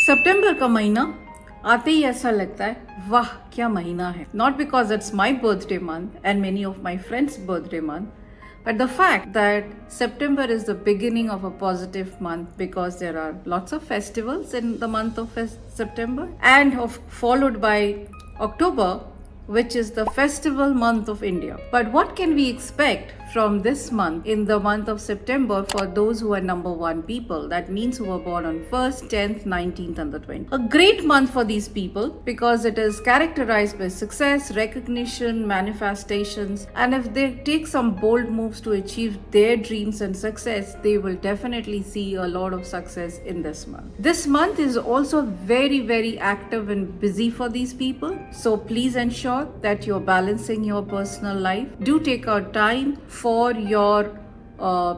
सितंबर का महीना आते ही ऐसा लगता है वाह क्या महीना है. Not because it's my birthday month and many of my friends' birthday month, but the fact that September is the beginning of a positive month because there are lots of festivals in the month of September and followed by October, which is the festival month of India. But what can we expect from this month in the month of September for those who are number one people? That means who were born on 1st, 10th, 19th and the 20th. A great month for these people because it is characterized by success, recognition, manifestations, and if they take some bold moves to achieve their dreams and success, they will definitely see a lot of success in this month. This month is also very active and busy for these people. So please ensure that you're balancing your personal life. Do take out time for your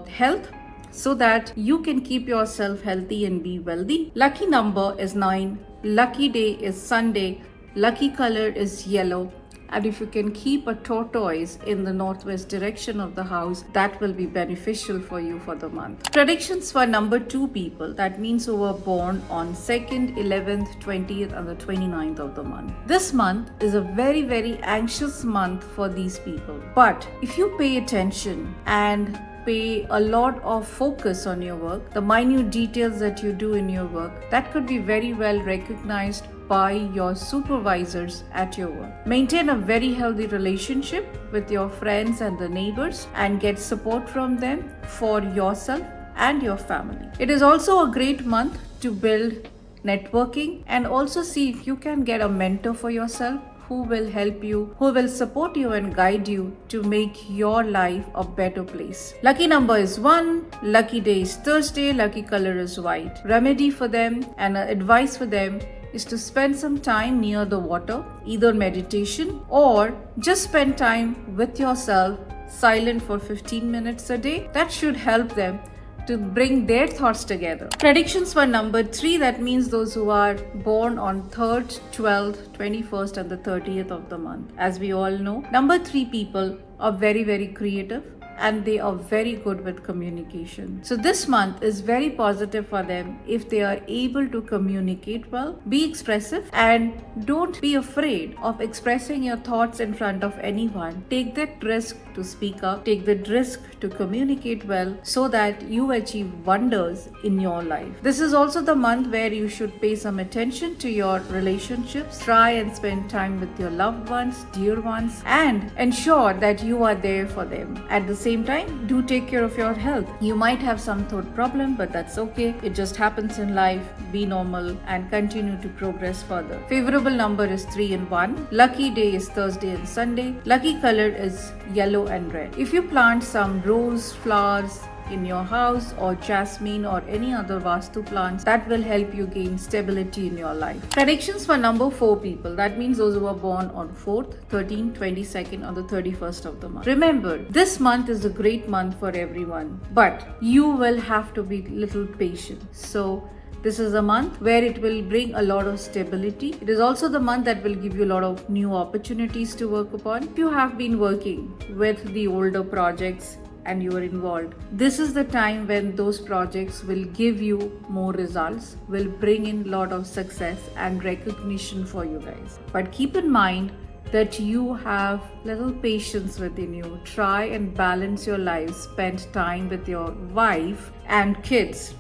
health so that you can keep yourself healthy and be wealthy. Lucky number is 9. Lucky day is Sunday. Lucky color is yellow. And if you can keep a tortoise in the northwest direction of the house, that will be beneficial for you for the month. Predictions for number 2 people, that means who were born on 2nd, 11th, 20th and the 29th of the month. This month is a very anxious month for these people. But if you pay attention and pay a lot of focus on your work, the minute details that you do in your work, that could be very well recognized by your supervisors at your work. Maintain a very healthy relationship with your friends and the neighbors and get support from them for yourself and your family. It is also a great month to build networking and also see if you can get a mentor for yourself who will help you, who will support you and guide you to make your life a better place. Lucky number is 1, lucky day is Thursday, lucky color is white. Remedy for them and advice for them is to spend some time near the water, either meditation or just spend time with yourself silent for 15 minutes a day. That should help them to bring their thoughts together. Predictions for number 3, that means those who are born on 3rd, 12th, 21st and the 30th of the month. As we all know, number 3 people are very creative and they are very good with communication. So this month is very positive for them if they are able to communicate well, be expressive and don't be afraid of expressing your thoughts in front of anyone. Take that risk to speak up, take the risk to communicate well so that you achieve wonders in your life. This is also the month where you should pay some attention to your relationships. Try and spend time with your loved ones, dear ones, and ensure that you are there for them. At the same time, do take care of your health. You might have some throat problem, but that's okay. It just happens in life. Be normal and continue to progress further. Favorable number is 3 and 1. Lucky day is Thursday and Sunday. Lucky color is yellow and red. If you plant some rose flowers in your house or jasmine or any other vastu plants, that will help you gain stability in your life. Predictions for number 4 people, that means those who are born on 4th, 13th, 22nd or the 31st of the month. Remember, this month is a great month for everyone, but you will have to be little patient. So this is a month where it will bring a lot of stability. It is also the month that will give you a lot of new opportunities to work upon. If you have been working with the older projects and you are involved, this is the time when those projects will give you more results, will bring in a lot of success and recognition for you guys. But keep in mind that you have little patience within you. Try and balance your life, spend time with your wife and kids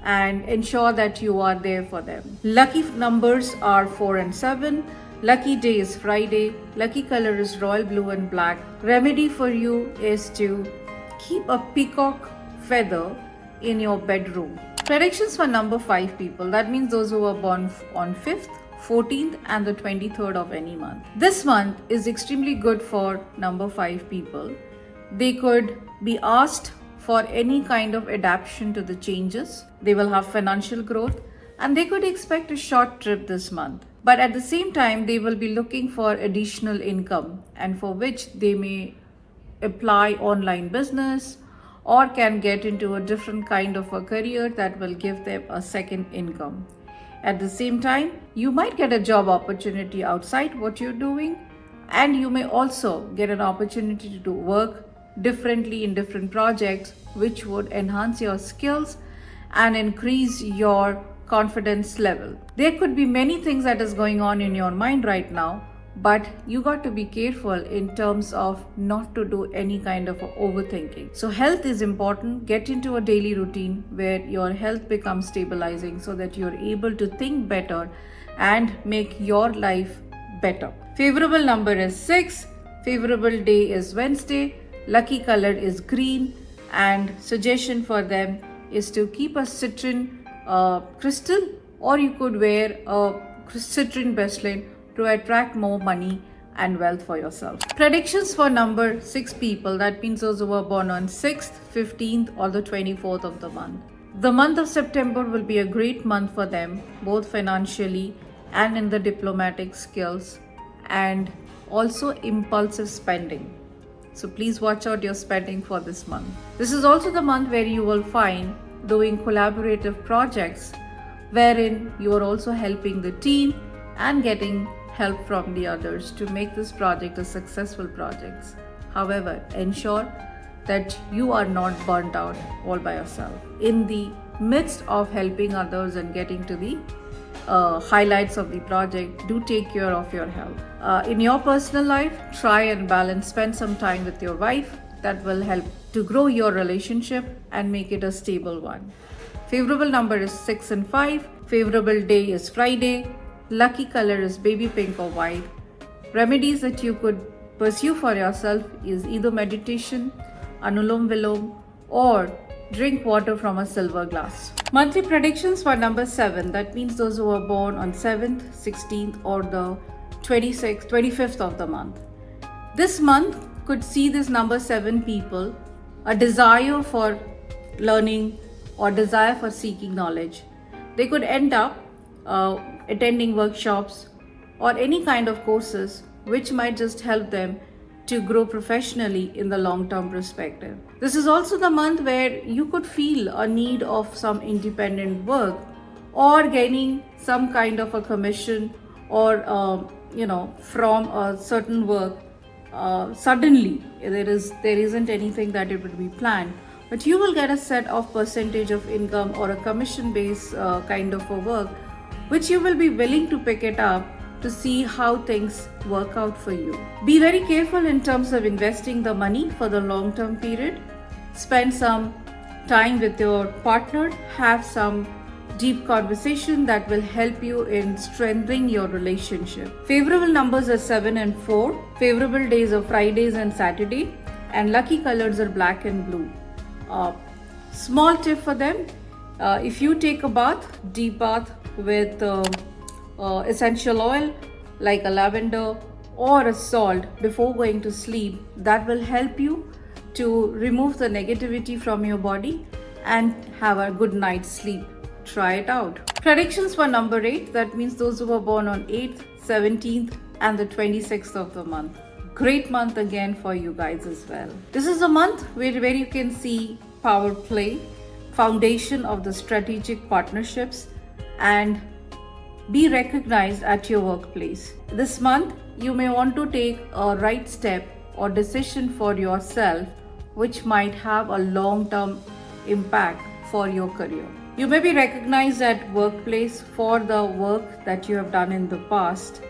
and ensure that you are there for them. Lucky numbers are 4 and 7. Lucky day is Friday. Lucky color is royal blue and black. Remedy for you is to keep a peacock feather in your bedroom. Predictions for number 5 people, that means those who are born on 5th, 14th and the 23rd of any month. This month is extremely good for number 5 people. They could be asked for any kind of adaptation to the changes. They will have financial growth and they could expect a short trip this month. But at the same time, they will be looking for additional income and for which they may apply online business or can get into a different kind of a career that will give them a second income. At the same time, you might get a job opportunity outside what you're doing and you may also get an opportunity to work differently in different projects which would enhance your skills and increase your confidence level. There could be many things that is going on in your mind right now, but you got to be careful in terms of not to do any kind of overthinking. So health is important. Get into a daily routine where your health becomes stabilizing so that you're able to think better and make your life better. Favorable number is 6. Favorable day is Wednesday. Lucky color is green, and suggestion for them is to keep a citrine crystal, or you could wear a citrine bracelet to attract more money and wealth for yourself. Predictions for number 6 people, that means those who were born on 6th, 15th or the 24th of the month. The month of September will be a great month for them, both financially and in the diplomatic skills, and also impulsive spending. So please watch out your spending for this month. This is also the month where you will find doing collaborative projects wherein you are also helping the team and getting help from the others to make this project a successful project. However, ensure that you are not burnt out all by yourself. In the midst of helping others and getting to the highlights of the project, do take care of your health. In your personal life, try and balance, spend some time with your wife. That will help to grow your relationship and make it a stable one. Favorable number is 6 and 5. Favorable day is Friday. Lucky color is baby pink or white. Remedies that you could pursue for yourself is either meditation, Anulom Vilom, or drink water from a silver glass. Monthly predictions for number 7. That means those who are born on 7th, 16th or the 26th, 25th of the month. This month could see this number 7 people a desire for learning or desire for seeking knowledge. They could end up attending workshops or any kind of courses which might just help them to grow professionally in the long-term perspective. This is also the month where you could feel a need of some independent work or gaining some kind of a commission or from a certain work. Suddenly there isn't anything that it would be planned, but you will get a set of percentage of income or a commission based kind of a work which you will be willing to pick it up to see how things work out for you. Be very careful in terms of investing the money for the long term period. Spend some time with your partner, have some deep conversation that will help you in strengthening your relationship. Favorable numbers are 7 and 4. Favorable days are Fridays and Saturday, and lucky colors are black and blue. Small tip for them, if you take a bath, deep bath with essential oil like a lavender or a salt before going to sleep, that will help you to remove the negativity from your body and have a good night's sleep. Try it out. Predictions for number 8, that means those who were born on 8th, 17th and the 26th of the month. Great month again for you guys as well. This is a month where you can see power play, foundation of the strategic partnerships, and be recognized at your workplace. This month, you may want to take a right step or decision for yourself which might have a long-term impact for your career. You may be recognized at workplace for the work that you have done in the past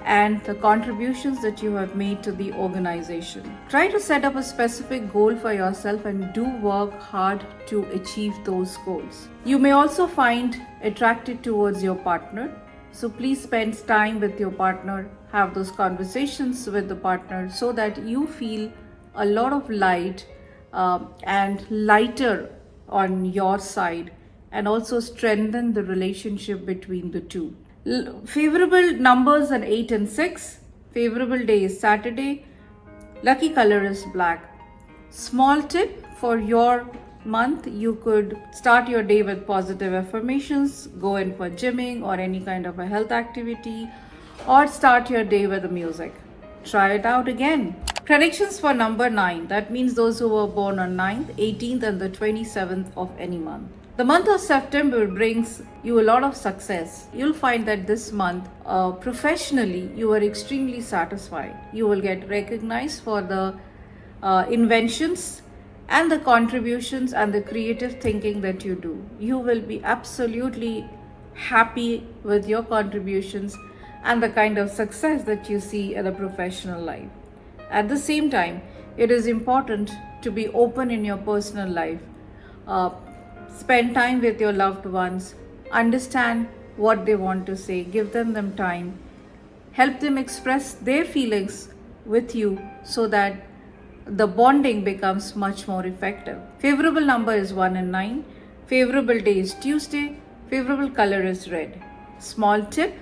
and the contributions that you have made to the organization. Try to set up a specific goal for yourself and do work hard to achieve those goals. You may also find attracted towards your partner. So please spend time with your partner, have those conversations with the partner so that you feel a lot of light and lighter on your side, and also strengthen the relationship between the two. Favorable numbers are 8 and 6. Favorable day is Saturday. Lucky color is black. Small tip for your month, you could start your day with positive affirmations, go in for gymming or any kind of a health activity, or start your day with the music. Try it out again. Predictions for number 9, that means those who were born on 9th, 18th and the 27th of any month. The month of September brings you a lot of success. You'll find that this month, professionally, you are extremely satisfied. You will get recognized for the inventions and the contributions and the creative thinking that you do. You will be absolutely happy with your contributions and the kind of success that you see in a professional life. At the same time, it is important to be open in your personal life. Uh, Spend time with your loved ones, understand what they want to say, give them time, help them express their feelings with you so that the bonding becomes much more effective. Favorable number is 1 and 9. Favorable day is Tuesday. Favorable color is red. Small tip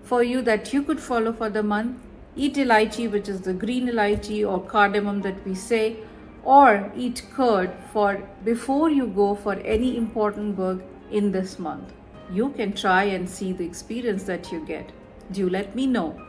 for you that you could follow for the month: eat elaichi, which is the green elaichi or cardamom that we say, or eat curd for before you go for any important work in this month. You can try and see the experience that you get. Do let me know.